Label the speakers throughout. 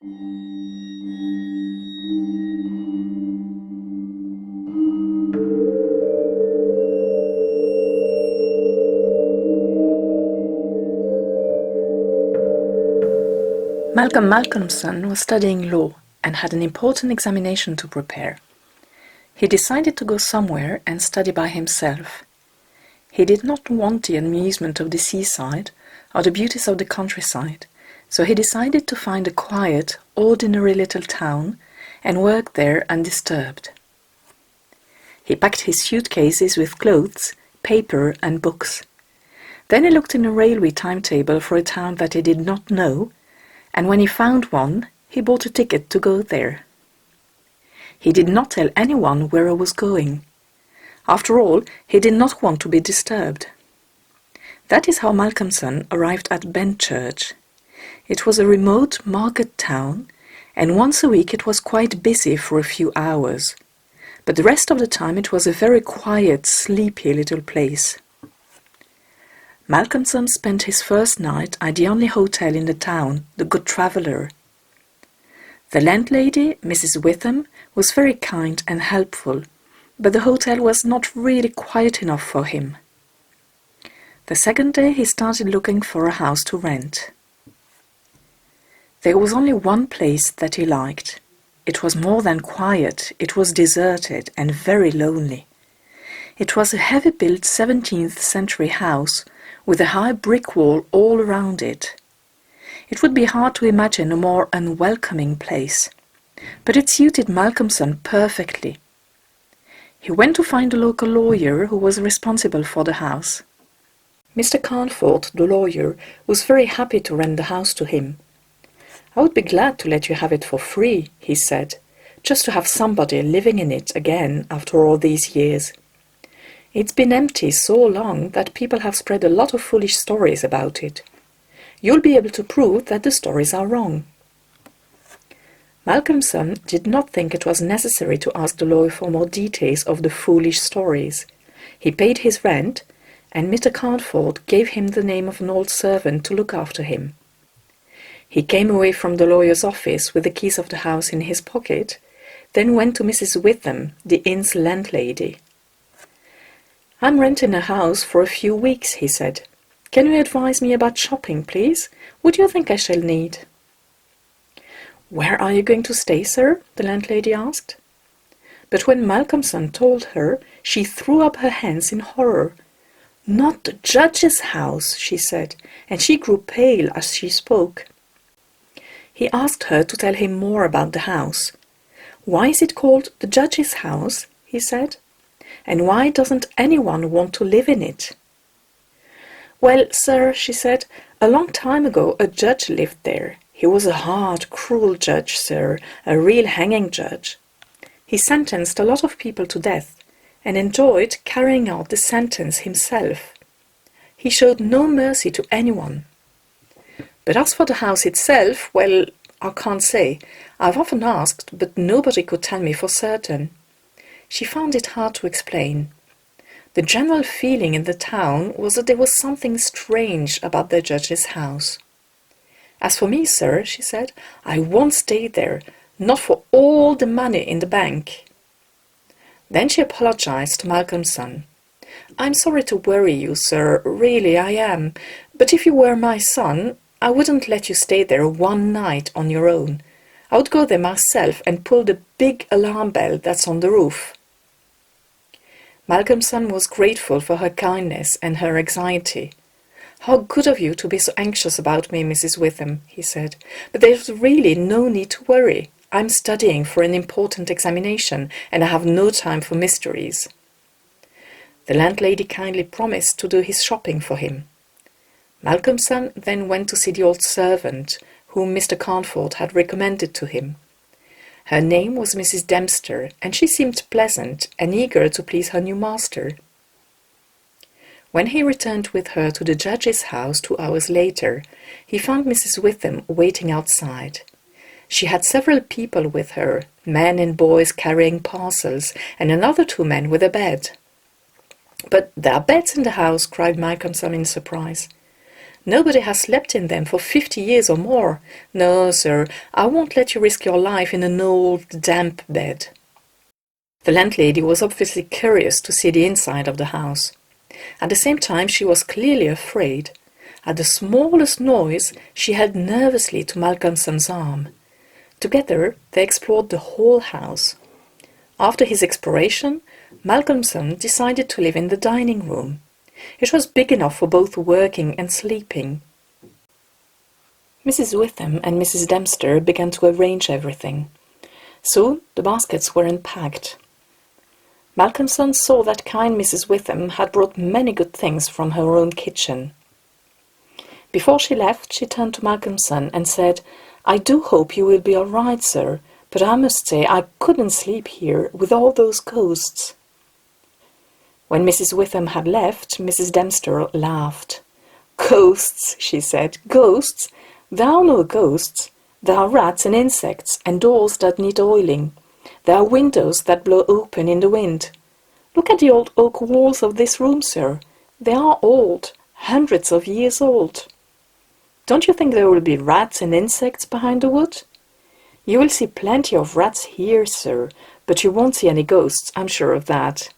Speaker 1: Malcolm Malcolmson was studying law and had an important examination to prepare. He decided to go somewhere and study by himself. He did not want the amusement of the seaside or the beauties of the countryside, so he decided to find a quiet, ordinary little town and work there undisturbed. He packed his suitcases with clothes, paper and books. Then he looked in a railway timetable for a town that he did not know, and when he found one, he bought a ticket to go there. He did not tell anyone where he was going. After all, he did not want to be disturbed. That is how Malcolmson arrived at Benchurch. It was a remote market town, and once a week it was quite busy for a few hours. But the rest of the time it was a very quiet, sleepy little place. Malcolmson spent his first night at the only hotel in the town, the Good Traveller. The landlady, Mrs. Witham, was very kind and helpful, but the hotel was not really quiet enough for him. The second day he started looking for a house to rent. There was only one place that he liked. It was more than quiet, it was deserted and very lonely. It was a heavy-built 17th century house with a high brick wall all around it. It would be hard to imagine a more unwelcoming place, but it suited Malcolmson perfectly. He went to find a local lawyer who was responsible for the house. Mr. Carnforth, the lawyer, was very happy to rent the house to him. "I would be glad to let you have it for free," he said, "just to have somebody living in it again after all these years. It's been empty so long that people have spread a lot of foolish stories about it. You'll be able to prove that the stories are wrong." Malcolmson did not think it was necessary to ask the lawyer for more details of the foolish stories. He paid his rent, and Mr. Carnforth gave him the name of an old servant to look after him. He came away from the lawyer's office with the keys of the house in his pocket, then went to Mrs. Witham, the inn's landlady. "I'm renting a house for a few weeks," he said. "Can you advise me about shopping, please? What do you think I shall need?" "Where are you going to stay, sir?" the landlady asked. But when Malcolmson told her, she threw up her hands in horror. "Not the judge's house," she said, and she grew pale as she spoke. He asked her to tell him more about the house. "Why is it called the judge's house?" he said. "And why doesn't anyone want to live in it?" "Well, sir," she said, "a long time ago a judge lived there. He was a hard, cruel judge, sir, a real hanging judge. He sentenced a lot of people to death and enjoyed carrying out the sentence himself. He showed no mercy to anyone. But as for the house itself, well, I can't say. I've often asked, but nobody could tell me for certain." She found it hard to explain. The general feeling in the town was that there was something strange about the judge's house. "As for me, sir," she said, "I won't stay there, not for all the money in the bank." Then she apologized to Malcolmson. "I'm sorry to worry you, sir, really I am, but if you were my son, I wouldn't let you stay there one night on your own. I would go there myself and pull the big alarm bell that's on the roof." Malcolmson was grateful for her kindness and her anxiety. "How good of you to be so anxious about me, Mrs. Witham," he said. "But there's really no need to worry. I'm studying for an important examination, and I have no time for mysteries." The landlady kindly promised to do his shopping for him. Malcolmson then went to see the old servant, whom Mr. Carnforth had recommended to him. Her name was Mrs. Dempster, and she seemed pleasant and eager to please her new master. When he returned with her to the judge's house 2 hours later, he found Mrs. Witham waiting outside. She had several people with her, men and boys carrying parcels, and another 2 men with a bed. "But there are beds in the house," cried Malcolmson in surprise. Nobody has slept in them for 50 years or more. No, sir, I won't let you risk your life in an old, damp bed." The landlady was obviously curious to see the inside of the house. At the same time, she was clearly afraid. At the smallest noise, she held nervously to Malcolmson's arm. Together, they explored the whole house. After his exploration, Malcolmson decided to live in the dining room. It was big enough for both working and sleeping. Mrs. Witham and Mrs. Dempster began to arrange everything. Soon the baskets were unpacked. Malcolmson saw that kind Mrs. Witham had brought many good things from her own kitchen. Before she left, she turned to Malcolmson and said, "I do hope you will be all right, sir, but I must say I couldn't sleep here with all those ghosts." When Mrs. Witham had left, Mrs. Dempster laughed. "Ghosts," she said, "ghosts? There are no ghosts. There are rats and insects and doors that need oiling. There are windows that blow open in the wind. Look at the old oak walls of this room, sir. They are old, hundreds of years old. Don't you think there will be rats and insects behind the wood? You will see plenty of rats here, sir, but you won't see any ghosts, I'm sure of that.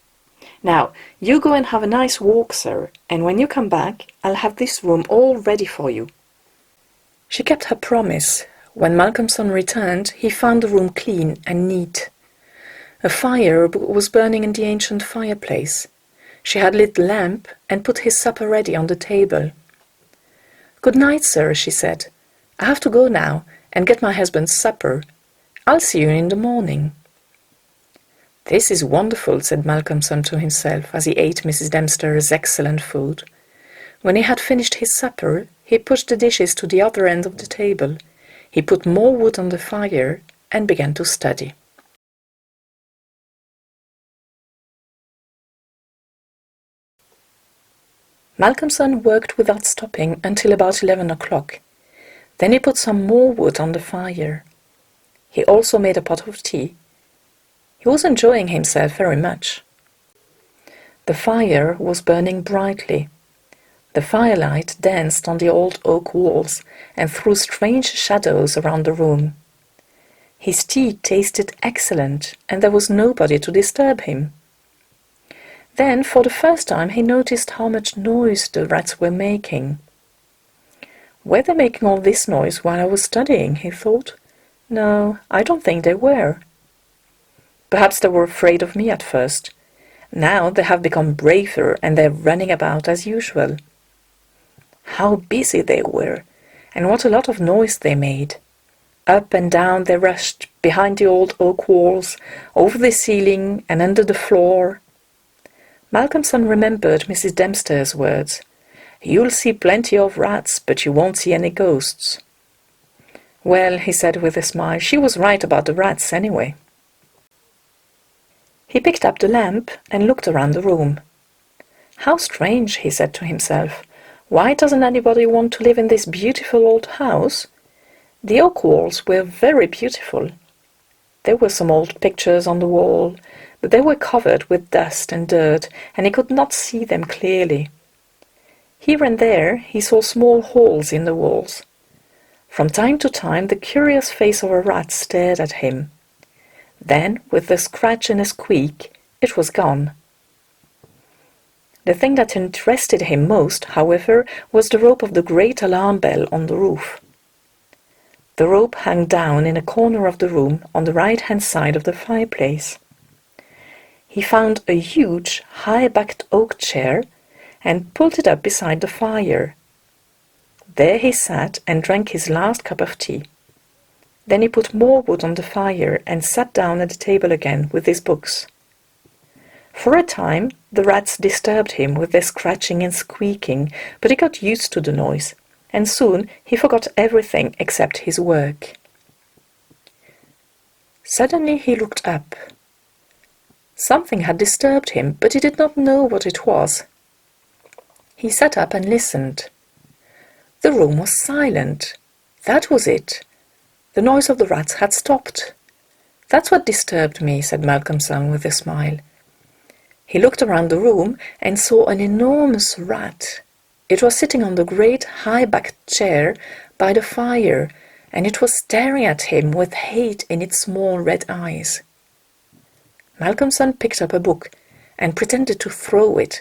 Speaker 1: Now, you go and have a nice walk, sir, and when you come back, I'll have this room all ready for you." She kept her promise. When Malcolmson returned, he found the room clean and neat. A fire was burning in the ancient fireplace. She had lit the lamp and put his supper ready on the table. "Good night, sir," she said. "I have to go now and get my husband's supper. I'll see you in the morning." "This is wonderful," said Malcolmson to himself as he ate Mrs. Dempster's excellent food. When he had finished his supper, he pushed the dishes to the other end of the table. He put more wood on the fire and began to study. Malcolmson worked without stopping until about 11 o'clock. Then he put some more wood on the fire. He also made a pot of tea. He was enjoying himself very much. The fire was burning brightly. The firelight danced on the old oak walls and threw strange shadows around the room. His tea tasted excellent, and there was nobody to disturb him. Then, for the first time, he noticed how much noise the rats were making. "Were they making all this noise while I was studying?" he thought. "No, I don't think they were. Perhaps they were afraid of me at first. Now they have become braver and they're running about as usual. How busy they were, and what a lot of noise they made. Up and down they rushed, behind the old oak walls, over the ceiling and under the floor." Malcolmson remembered Mrs. Dempster's words. "You'll see plenty of rats, but you won't see any ghosts." Well, he said with a smile, she was right about the rats anyway. He picked up the lamp and looked around the room. "How strange," he said to himself. "Why doesn't anybody want to live in this beautiful old house?" The oak walls were very beautiful. There were some old pictures on the wall, but they were covered with dust and dirt, and he could not see them clearly. Here and there he saw small holes in the walls. From time to time the curious face of a rat stared at him. Then, with a scratch and a squeak, it was gone. The thing that interested him most, however, was the rope of the great alarm bell on the roof. The rope hung down in a corner of the room on the right-hand side of the fireplace. He found a huge, high-backed oak chair and pulled it up beside the fire. There he sat and drank his last cup of tea. Then he put more wood on the fire and sat down at the table again with his books. For a time the rats disturbed him with their scratching and squeaking, but he got used to the noise, and soon he forgot everything except his work. Suddenly he looked up. Something had disturbed him, but he did not know what it was. He sat up and listened. The room was silent. That was it. The noise of the rats had stopped. "That's what disturbed me," said Malcolmson with a smile. He looked around the room and saw an enormous rat. It was sitting on the great high-backed chair by the fire, and it was staring at him with hate in its small red eyes. Malcolmson picked up a book and pretended to throw it,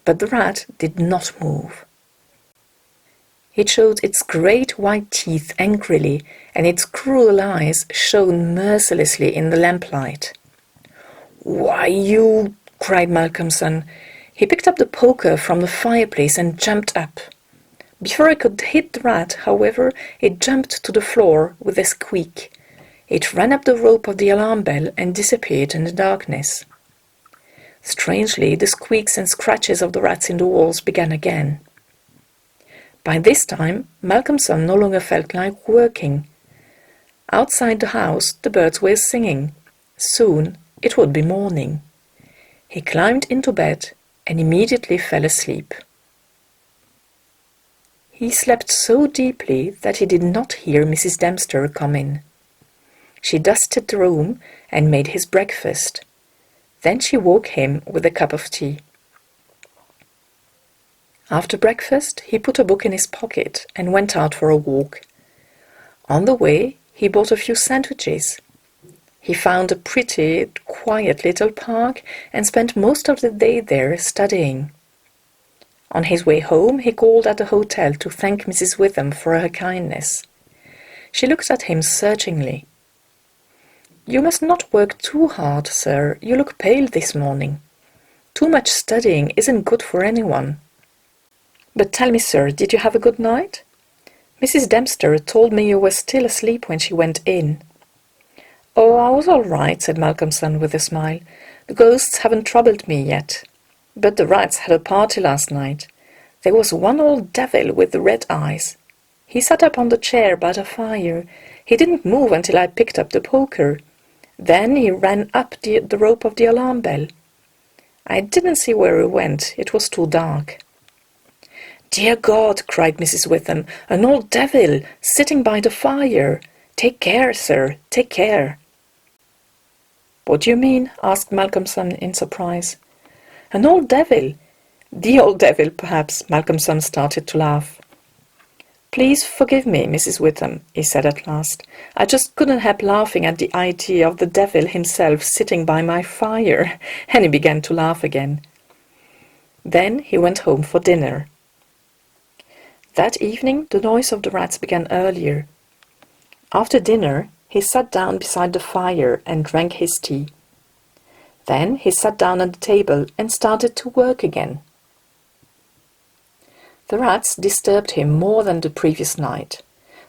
Speaker 1: but the rat did not move. It showed its great white teeth angrily, and its cruel eyes shone mercilessly in the lamplight. "Why, you—" cried Malcolmson. He picked up the poker from the fireplace and jumped up. Before it could hit the rat, however, it jumped to the floor with a squeak. It ran up the rope of the alarm bell and disappeared in the darkness. Strangely, the squeaks and scratches of the rats in the walls began again. By this time, Malcolmson no longer felt like working. Outside the house, the birds were singing. Soon it would be morning. He climbed into bed and immediately fell asleep. He slept so deeply that he did not hear Mrs. Dempster come in. She dusted the room and made his breakfast. Then she woke him with a cup of tea. After breakfast, he put a book in his pocket and went out for a walk. On the way, he bought a few sandwiches. He found a pretty, quiet little park and spent most of the day there studying. On his way home, he called at the hotel to thank Mrs. Witham for her kindness. She looked at him searchingly. "You must not work too hard, sir. You look pale this morning. Too much studying isn't good for anyone. But tell me, sir, did you have a good night? Mrs. Dempster told me you were still asleep when she went in." "Oh, I was all right," said Malcolmson with a smile. "The ghosts haven't troubled me yet. But the rats had a party last night. There was one old devil with the red eyes. He sat up on the chair by the fire. He didn't move until I picked up the poker. Then he ran up the rope of the alarm bell. I didn't see where he went. It was too dark." "Dear God!" cried Mrs. Witham. "An old devil sitting by the fire. Take care, sir, take care." "What do you mean?" asked Malcolmson in surprise. "An old devil. The old devil, perhaps." Malcolmson started to laugh. "Please forgive me, Mrs. Witham," he said at last. "I just couldn't help laughing at the idea of the devil himself sitting by my fire." And he began to laugh again. Then he went home for dinner. That evening the noise of the rats began earlier. After dinner, he sat down beside the fire and drank his tea. Then he sat down at the table and started to work again. The rats disturbed him more than the previous night.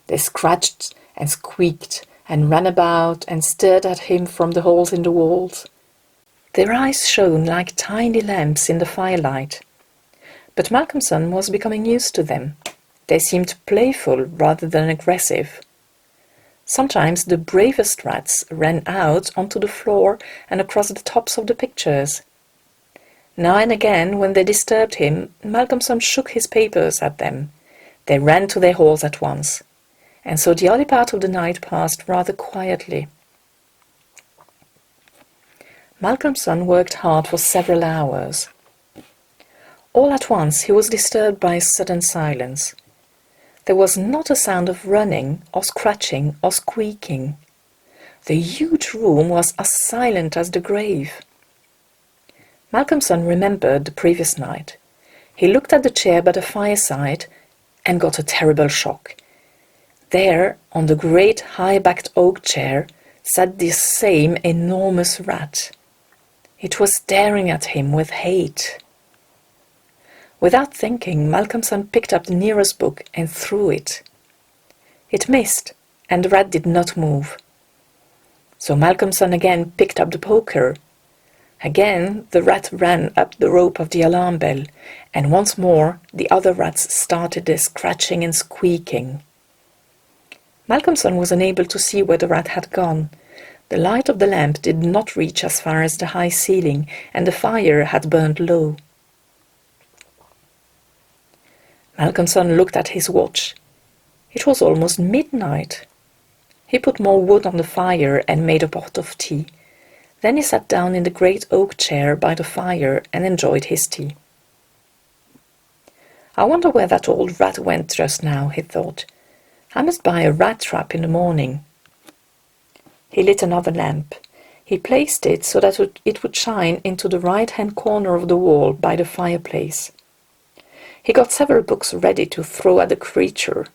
Speaker 1: They scratched and squeaked and ran about and stared at him from the holes in the walls. Their eyes shone like tiny lamps in the firelight. But Malcolmson was becoming used to them. They seemed playful rather than aggressive. Sometimes the bravest rats ran out onto the floor and across the tops of the pictures. Now and again, when they disturbed him, Malcolmson shook his papers at them. They ran to their holes at once, and so the early part of the night passed rather quietly. Malcolmson worked hard for several hours. All at once he was disturbed by a sudden silence. There was not a sound of running or scratching or squeaking. The huge room was as silent as the grave. Malcolmson remembered the previous night. He looked at the chair by the fireside and got a terrible shock. There, on the great high-backed oak chair, sat this same enormous rat. It was staring at him with hate. Without thinking, Malcolmson picked up the nearest book and threw it. It missed, and the rat did not move. So Malcolmson again picked up the poker. Again the rat ran up the rope of the alarm bell, and once more the other rats started their scratching and squeaking. Malcolmson was unable to see where the rat had gone. The light of the lamp did not reach as far as the high ceiling, and the fire had burned low. Malcolmson looked at his watch. It was almost midnight. He put more wood on the fire and made a pot of tea. Then he sat down in the great oak chair by the fire and enjoyed his tea. I wonder where that old rat went just now, he thought. I must buy a rat trap in the morning. He lit another lamp. He placed it so that it would shine into the right-hand corner of the wall by the fireplace. He got several books ready to throw at the creature.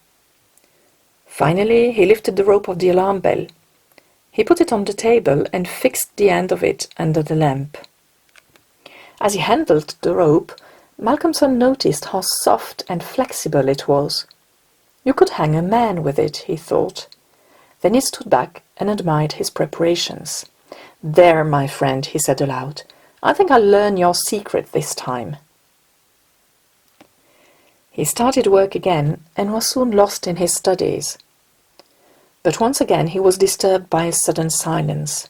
Speaker 1: Finally, he lifted the rope of the alarm bell. He put it on the table and fixed the end of it under the lamp. As he handled the rope, Malcolmson noticed how soft and flexible it was. You could hang a man with it, he thought. Then he stood back and admired his preparations. "There, my friend," he said aloud. "I think I'll learn your secret this time." He started work again and was soon lost in his studies. But once again he was disturbed by a sudden silence.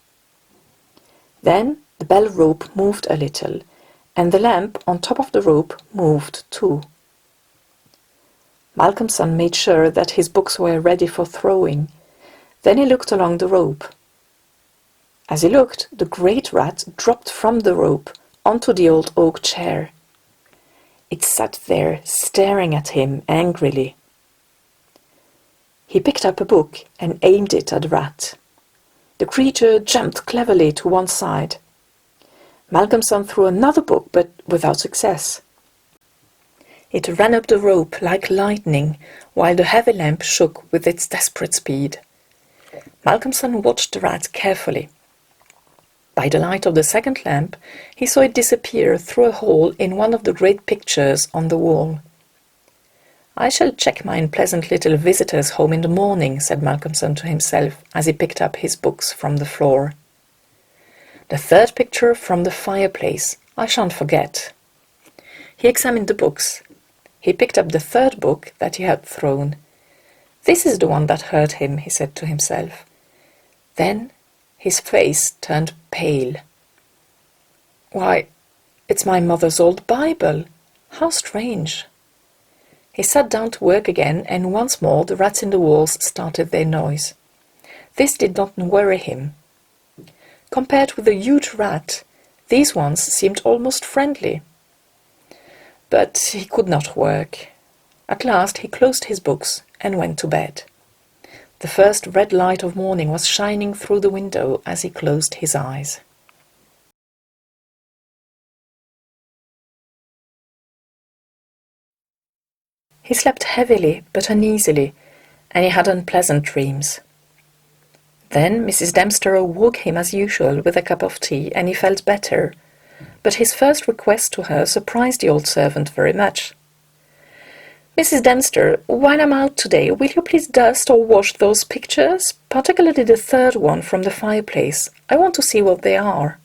Speaker 1: Then the bell rope moved a little, and the lamp on top of the rope moved too. Malcolmson made sure that his books were ready for throwing. Then he looked along the rope. As he looked, the great rat dropped from the rope onto the old oak chair. It sat there, staring at him angrily. He picked up a book and aimed it at the rat. The creature jumped cleverly to one side. Malcolmson threw another book, but without success. It ran up the rope like lightning, while the heavy lamp shook with its desperate speed. Malcolmson watched the rat carefully. By the light of the second lamp, he saw it disappear through a hole in one of the great pictures on the wall. "I shall check my unpleasant little visitor's home in the morning," said Malcolmson to himself as he picked up his books from the floor. "The third picture from the fireplace, I shan't forget." He examined the books. He picked up the third book that he had thrown. "This is the one that hurt him," he said to himself. Then his face turned pale. "Why, it's my mother's old Bible! How strange!" He sat down to work again, and once more the rats in the walls started their noise. This did not worry him. Compared with the huge rat, these ones seemed almost friendly. But he could not work. At last he closed his books and went to bed. The first red light of morning was shining through the window as he closed his eyes. He slept heavily but uneasily, and he had unpleasant dreams. Then Mrs. Dempster awoke him as usual with a cup of tea, and he felt better. But his first request to her surprised the old servant very much. "Mrs. Dempster, while I'm out today, will you please dust or wash those pictures, particularly the third one from the fireplace? I want to see what they are."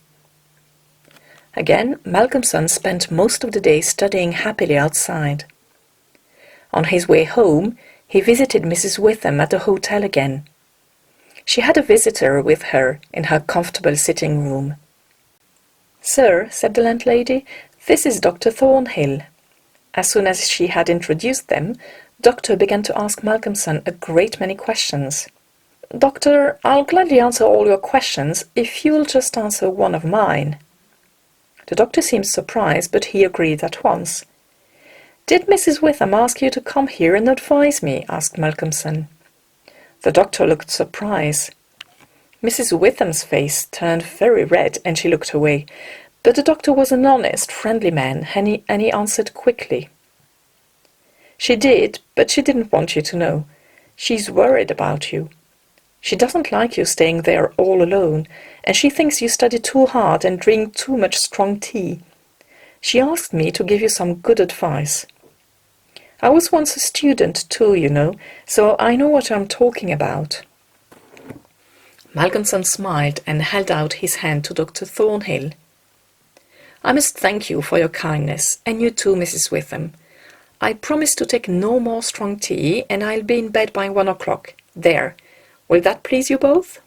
Speaker 1: Again, Malcolmson spent most of the day studying happily outside. On his way home, he visited Mrs. Witham at the hotel again. She had a visitor with her in her comfortable sitting room. "Sir," said the landlady, "this is Dr. Thornhill." As soon as she had introduced them, Doctor began to ask Malcolmson a great many questions. "Doctor, I'll gladly answer all your questions if you'll just answer one of mine." The doctor seemed surprised, but he agreed at once. "Did Mrs. Witham ask you to come here and advise me?" asked Malcolmson. The doctor looked surprised. Mrs. Witham's face turned very red and she looked away, but the doctor was an honest, friendly man, and he answered quickly. "She did, but she didn't want you to know. She's worried about you. She doesn't like you staying there all alone, and she thinks you study too hard and drink too much strong tea. She asked me to give you some good advice. I was once a student too, you know, so I know what I'm talking about." Malcolmson smiled and held out his hand to Dr. Thornhill. "I must thank you for your kindness, and you too, Mrs. Witham. I promise to take no more strong tea, and I'll be in bed by 1 o'clock. There. Will that please you both?"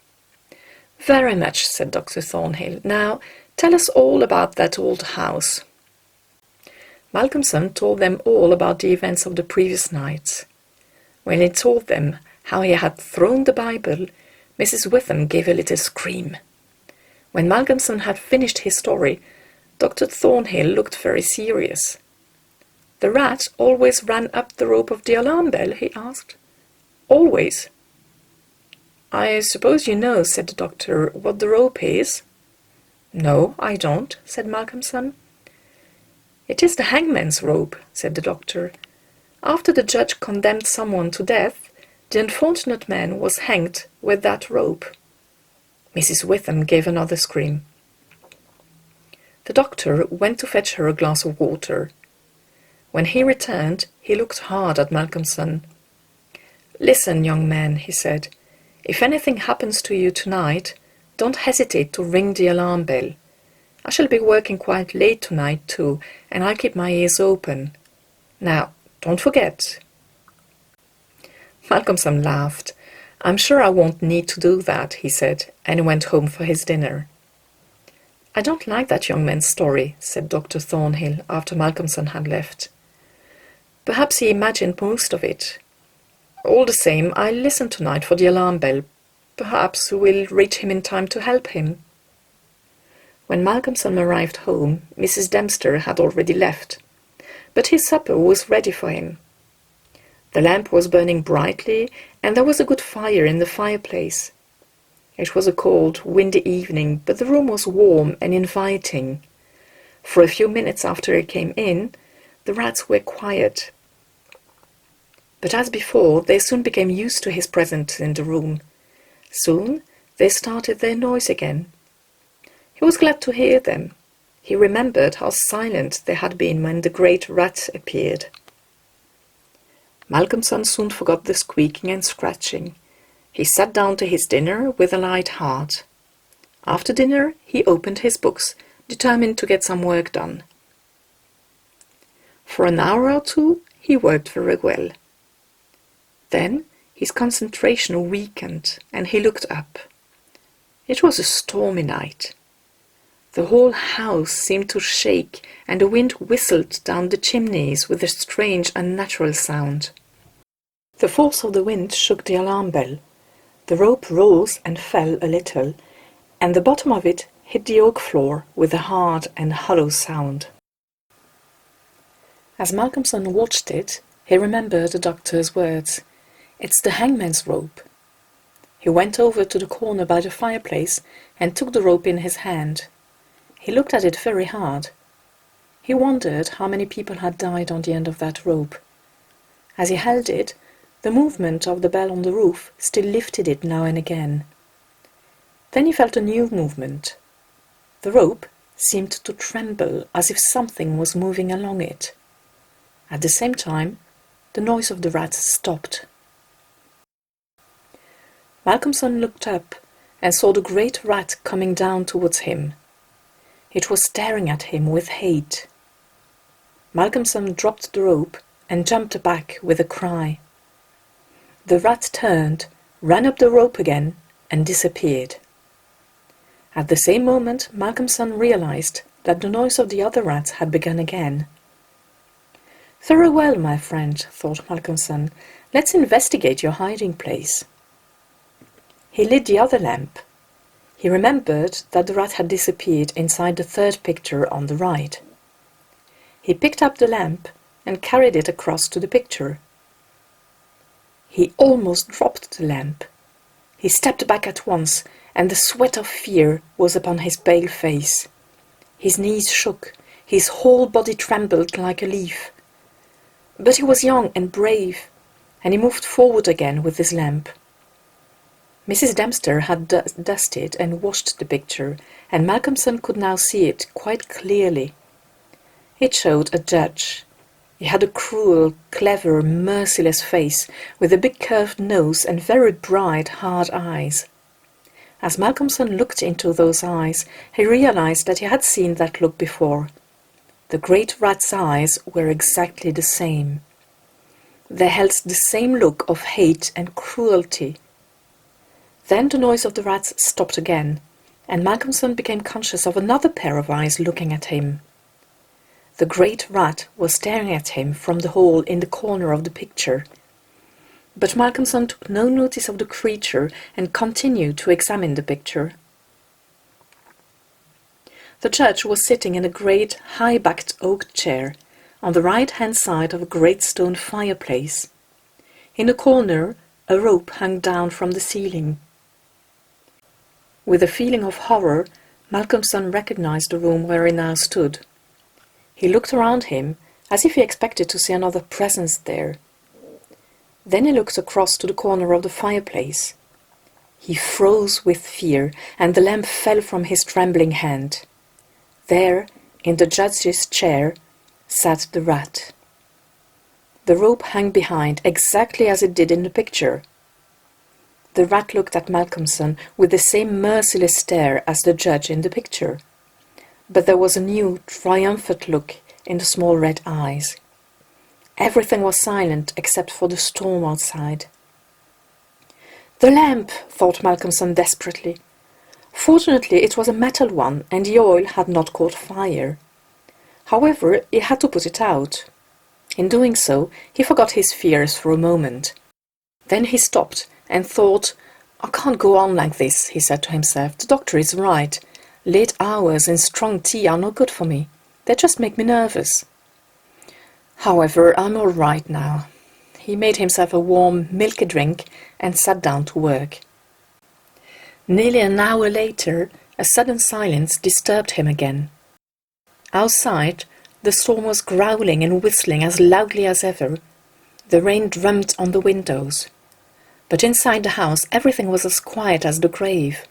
Speaker 1: "Very much," said Dr. Thornhill. "Now, tell us all about that old house." Malcolmson told them all about the events of the previous night. When he told them how he had thrown the Bible, Mrs. Witham gave a little scream. When Malcolmson had finished his story, Dr. Thornhill looked very serious. "The rat always ran up the rope of the alarm bell?" he asked. "Always." "I suppose you know," said the doctor, "what the rope is?" "No, I don't," said Malcolmson. "It is the hangman's rope," said the doctor. "After the judge condemned someone to death, the unfortunate man was hanged with that rope." Mrs. Witham gave another scream. The doctor went to fetch her a glass of water. When he returned, he looked hard at Malcolmson. "Listen, young man," he said. "If anything happens to you tonight, don't hesitate to ring the alarm bell. I shall be working quite late tonight too, and I'll keep my ears open. Now, don't forget." Malcolmson laughed. "I'm sure I won't need to do that," he said, and went home for his dinner. "I don't like that young man's story," said Dr. Thornhill after Malcolmson had left. "Perhaps he imagined most of it. All the same, I'll listen tonight for the alarm bell. Perhaps we'll reach him in time to help him." When Malcolmson arrived home, Mrs. Dempster had already left, but his supper was ready for him. The lamp was burning brightly, and there was a good fire in the fireplace. It was a cold, windy evening, but the room was warm and inviting. For a few minutes after he came in, the rats were quiet. But as before, they soon became used to his presence in the room. Soon they started their noise again. He was glad to hear them. He remembered how silent they had been when the great rat appeared. Malcolmson soon forgot the squeaking and scratching. He sat down to his dinner with a light heart. After dinner, he opened his books, determined to get some work done. For an hour or two, he worked very well. Then his concentration weakened, and he looked up. It was a stormy night. The whole house seemed to shake, and the wind whistled down the chimneys with a strange, unnatural sound. The force of the wind shook the alarm bell. The rope rose and fell a little, and the bottom of it hit the oak floor with a hard and hollow sound. As Malcolmson watched it, he remembered the doctor's words. "It's the hangman's rope." He went over to the corner by the fireplace and took the rope in his hand. He looked at it very hard. He wondered how many people had died on the end of that rope. As he held it, the movement of the bell on the roof still lifted it now and again. Then he felt a new movement. The rope seemed to tremble as if something was moving along it. At the same time, the noise of the rats stopped. Malcolmson looked up and saw the great rat coming down towards him. It was staring at him with hate. Malcolmson dropped the rope and jumped back with a cry. The rat turned, ran up the rope again, and disappeared. At the same moment, Malcolmson realized that the noise of the other rats had begun again. "Very well, my friend," thought Malcolmson. "Let's investigate your hiding place." He lit the other lamp. He remembered that the rat had disappeared inside the third picture on the right. He picked up the lamp and carried it across to the picture. He almost dropped the lamp. He stepped back at once, and the sweat of fear was upon his pale face. His knees shook, his whole body trembled like a leaf. But he was young and brave, and he moved forward again with his lamp. Mrs. Dempster had dusted and washed the picture, and Malcolmson could now see it quite clearly. It showed a judge. He had a cruel, clever, merciless face, with a big curved nose and very bright, hard eyes. As Malcolmson looked into those eyes, he realized that he had seen that look before. The great rat's eyes were exactly the same. They held the same look of hate and cruelty. Then the noise of the rats stopped again, and Malcolmson became conscious of another pair of eyes looking at him. The great rat was staring at him from the hole in the corner of the picture. But Malcolmson took no notice of the creature and continued to examine the picture. The judge was sitting in a great, high-backed oak chair. on the right-hand side of a great stone fireplace. In a corner, a rope hung down from the ceiling. With a feeling of horror, Malcolmson recognized the room where he now stood. He looked around him, as if he expected to see another presence there. Then he looked across to the corner of the fireplace. He froze with fear, and the lamp fell from his trembling hand. There, in the judge's chair, sat the rat. The rope hung behind, exactly as it did in the picture. The rat looked at Malcolmson with the same merciless stare as the judge in the picture. But there was a new, triumphant look in the small red eyes. Everything was silent except for the storm outside. "The lamp," thought Malcolmson desperately. Fortunately, it was a metal one, and the oil had not caught fire. However, he had to put it out. In doing so, he forgot his fears for a moment. Then he stopped and thought, "I can't go on like this," he said to himself. "The doctor is right. Late hours and strong tea are no good for me. They just make me nervous. However, I'm all right now." He made himself a warm, milky drink and sat down to work. Nearly an hour later, a sudden silence disturbed him again. Outside, the storm was growling and whistling as loudly as ever. The rain drummed on the windows. But inside the house, everything was as quiet as the grave.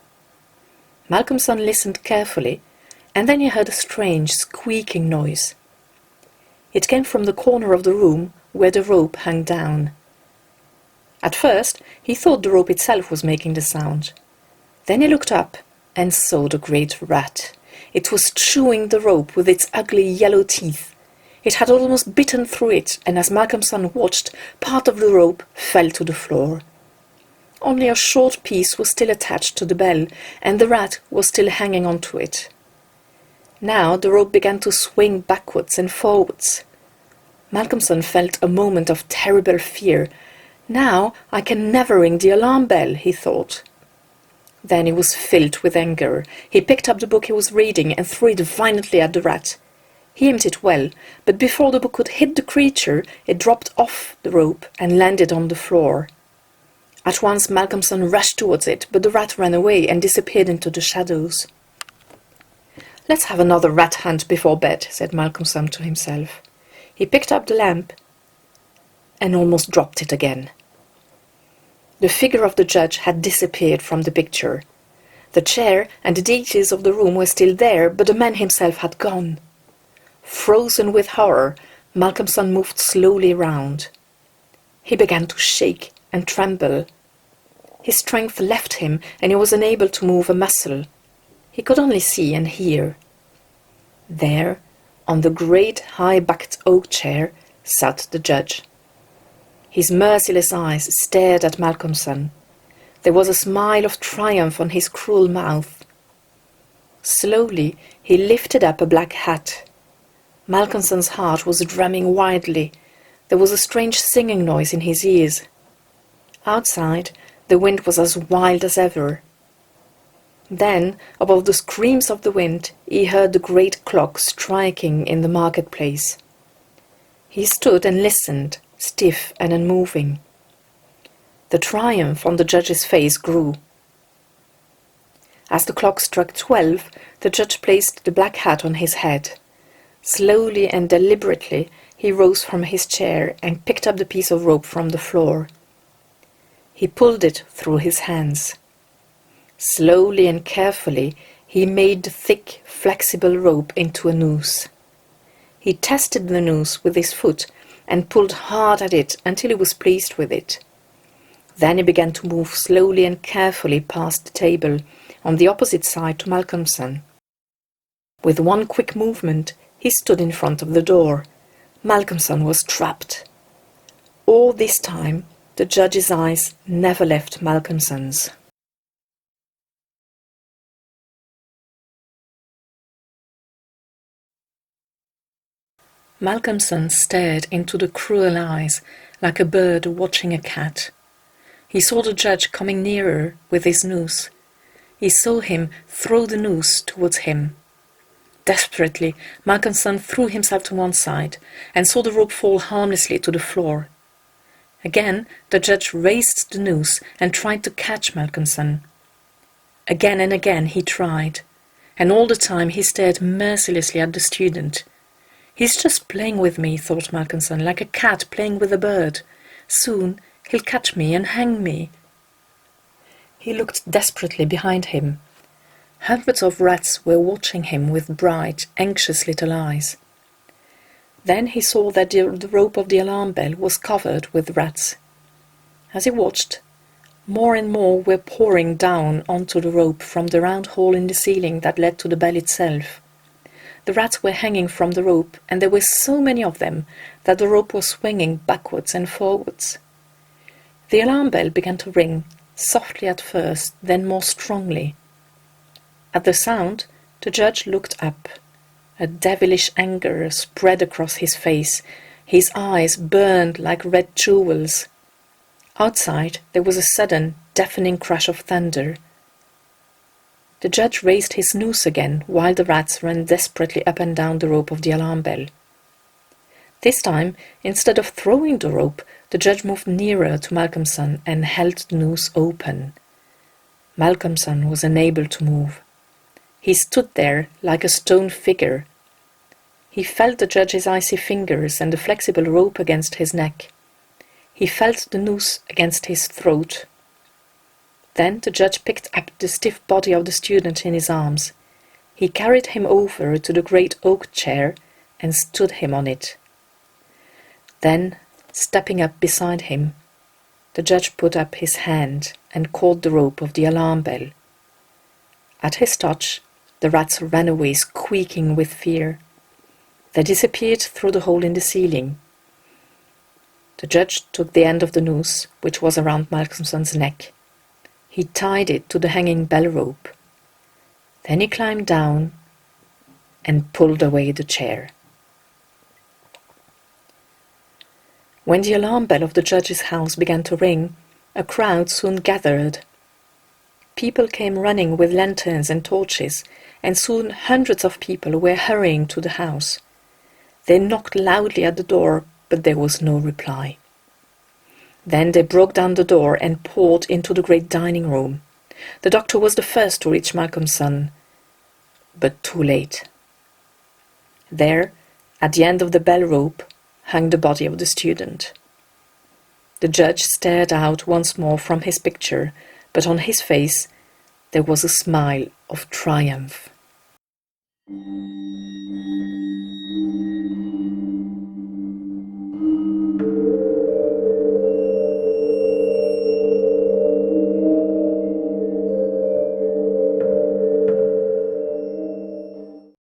Speaker 1: Malcolmson listened carefully, and then he heard a strange, squeaking noise. It came from the corner of the room where the rope hung down. At first, he thought the rope itself was making the sound. Then he looked up and saw the great rat. It was chewing the rope with its ugly yellow teeth. It had almost bitten through it, and as Malcolmson watched, part of the rope fell to the floor. Only a short piece was still attached to the bell, and the rat was still hanging on to it. Now the rope began to swing backwards and forwards. Malcolmson felt a moment of terrible fear. "Now I can never ring the alarm bell," he thought. Then he was filled with anger. He picked up the book he was reading and threw it violently at the rat. He aimed it well, but before the book could hit the creature, it dropped off the rope and landed on the floor. At once Malcolmson rushed towards it, but the rat ran away and disappeared into the shadows. "Let's have another rat hunt before bed," said Malcolmson to himself. He picked up the lamp and almost dropped it again. The figure of the judge had disappeared from the picture. The chair and the details of the room were still there, but the man himself had gone. Frozen with horror, Malcolmson moved slowly round. He began to shake and tremble. His strength left him, and he was unable to move a muscle. He could only see and hear. There, on the great high-backed oak chair, sat the judge. His merciless eyes stared at Malcolmson. There was a smile of triumph on his cruel mouth. Slowly, he lifted up a black hat. Malcolmson's heart was drumming wildly. There was a strange singing noise in his ears. Outside, the wind was as wild as ever. Then, above the screams of the wind, he heard the great clock striking in the marketplace. He stood and listened, stiff and unmoving. The triumph on the judge's face grew. As the clock struck 12, the judge placed the black hat on his head. Slowly and deliberately, he rose from his chair and picked up the piece of rope from the floor. He pulled it through his hands. Slowly and carefully, he made the thick, flexible rope into a noose. He tested the noose with his foot and pulled hard at it until he was pleased with it. Then he began to move slowly and carefully past the table, on the opposite side to Malcolmson. With one quick movement, he stood in front of the door. Malcolmson was trapped. All this time, the judge's eyes never left Malcolmson's. Malcolmson stared into the cruel eyes like a bird watching a cat. He saw the judge coming nearer with his noose. He saw him throw the noose towards him. Desperately, Malcolmson threw himself to one side and saw the rope fall harmlessly to the floor. Again, the judge raised the noose and tried to catch Malcolmson. Again and again he tried, and all the time he stared mercilessly at the student. "He's just playing with me," thought Malcolmson, "like a cat playing with a bird. Soon he'll catch me and hang me." He looked desperately behind him. Hundreds of rats were watching him with bright, anxious little eyes. Then he saw that the rope of the alarm bell was covered with rats. As he watched, more and more were pouring down onto the rope from the round hole in the ceiling that led to the bell itself. The rats were hanging from the rope, and there were so many of them that the rope was swinging backwards and forwards. The alarm bell began to ring, softly at first, then more strongly. At the sound, the judge looked up. A devilish anger spread across his face. His eyes burned like red jewels. Outside, there was a sudden, deafening crash of thunder. The judge raised his noose again, while the rats ran desperately up and down the rope of the alarm bell. This time, instead of throwing the rope, the judge moved nearer to Malcolmson and held the noose open. Malcolmson was unable to move. He stood there like a stone figure. He felt the judge's icy fingers and the flexible rope against his neck. He felt the noose against his throat. Then the judge picked up the stiff body of the student in his arms. He carried him over to the great oak chair and stood him on it. Then, stepping up beside him, the judge put up his hand and caught the rope of the alarm bell. At his touch, the rats ran away, squeaking with fear. They disappeared through the hole in the ceiling. The judge took the end of the noose, which was around Malcolmson's neck. He tied it to the hanging bell rope. Then he climbed down and pulled away the chair. When the alarm bell of the judge's house began to ring, a crowd soon gathered. People came running with lanterns and torches, and soon hundreds of people were hurrying to the house. They knocked loudly at the door, but there was no reply. Then they broke down the door and poured into the great dining room. The doctor was the first to reach Malcolmson, but too late. There, at the end of the bell rope, hung the body of the student. The judge stared out once more from his picture, but on his face there was a smile of triumph.